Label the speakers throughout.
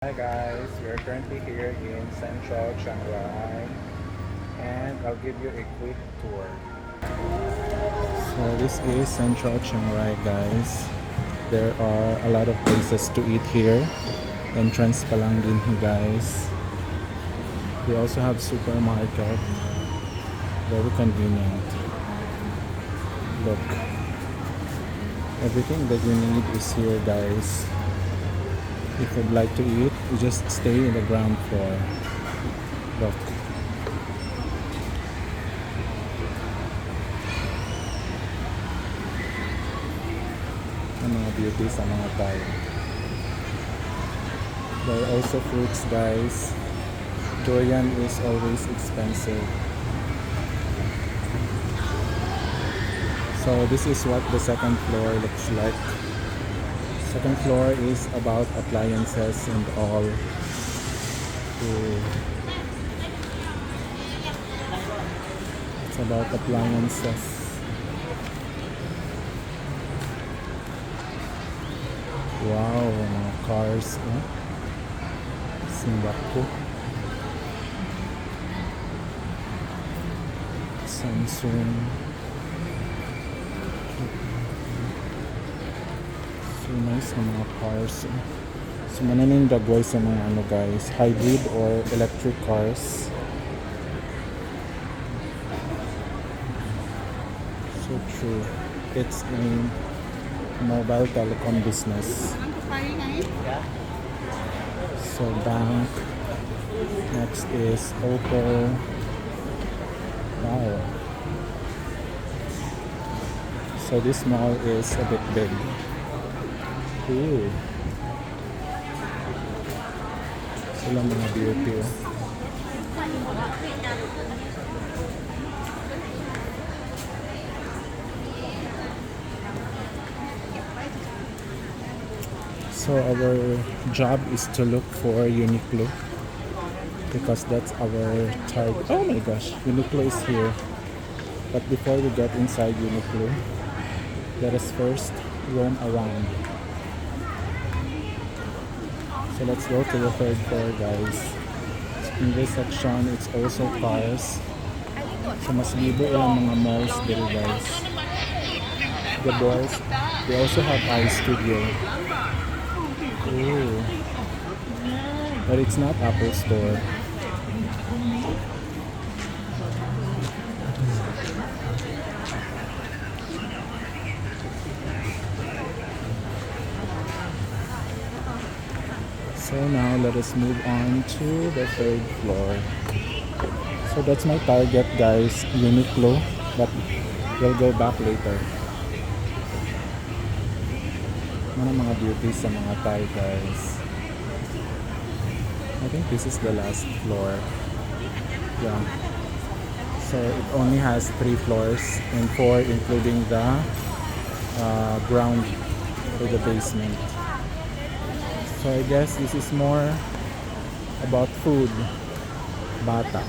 Speaker 1: Hi guys, we are currently here in Central Chiangrai and I'll give you a quick tour. So this is Central Chiangrai guys. There are a lot of places to eat here. Entrance pa lang din guys. We also have supermarket. Very convenient. Look. Everything that you need is here guys. If you'd like to eat, you just stay in the ground floor. Look. Ang mga beauty sa mga tayo. There are also fruits guys. Durian is always expensive. So this is what the second floor looks like. Second floor is about appliances and all. Ooh. It's about appliances. Wow, mga cars. Singapore. Samsung. So nice na mga cars. So mananing dagway sa mga ano guys, hybrid or electric cars. So true. It's a mobile telecom business. So bank. Next is Oppo. Wow. So this mall is a bit big. Ooh. Sila mga beauty. So our job is to look for Uniqlo because that's our target. Oh my gosh, Uniqlo is here. But before we get inside Uniqlo, let us first roam around. So let's go to the third floor guys. In this section, it's also cars. So mas libo yung mga malls dito guys. The boys, they also have iStudio. Ooh. But it's not Apple Store. So now let us move on to the third floor. So that's my target guys, Uniqlo, but we'll go back later. Mga beauties sa mga Thai guys. I think this is the last floor. Yeah. So it only has 3 floors and 4 including the ground or the basement. So I guess this is more about food. Bata.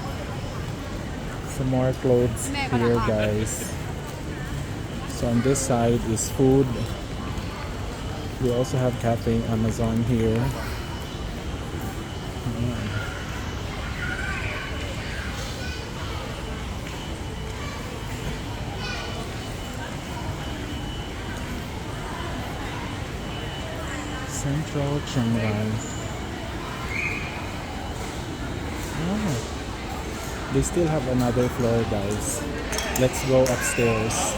Speaker 1: Some more clothes here guys. So on this side is food. We also have Cafe Amazon here. Central Chiangrai. Oh, they still have another floor guys. Let's go upstairs.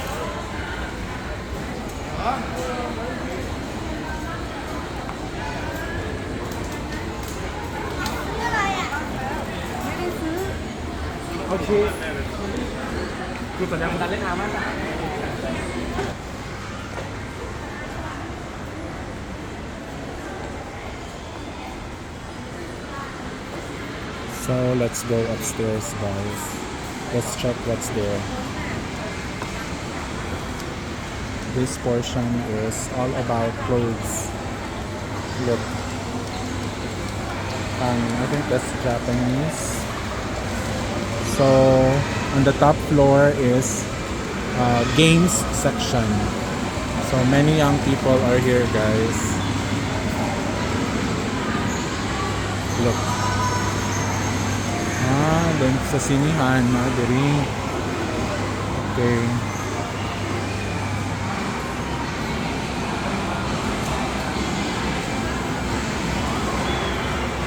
Speaker 1: Okay. So let's go upstairs guys. Let's check what's there. This portion is all about clothes. Look. I think that's Japanese. So on the top floor is games section. So many young people are here guys. Look. Doon sa sinihan, diri. Okay.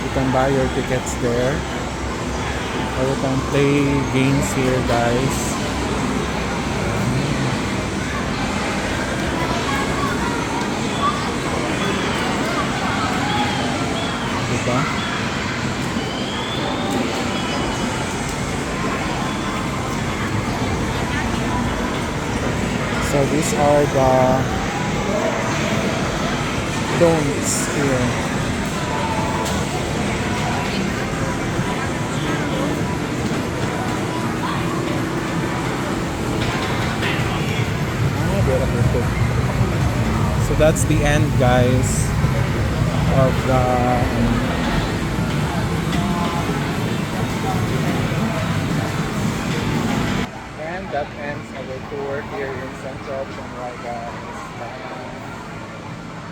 Speaker 1: You can buy your tickets there. Or you can play games here, guys. Diba? So these are the don'ts here. So that's the end, guys, of the and that ends our tour here in Central Chiangrai, guys. Bye.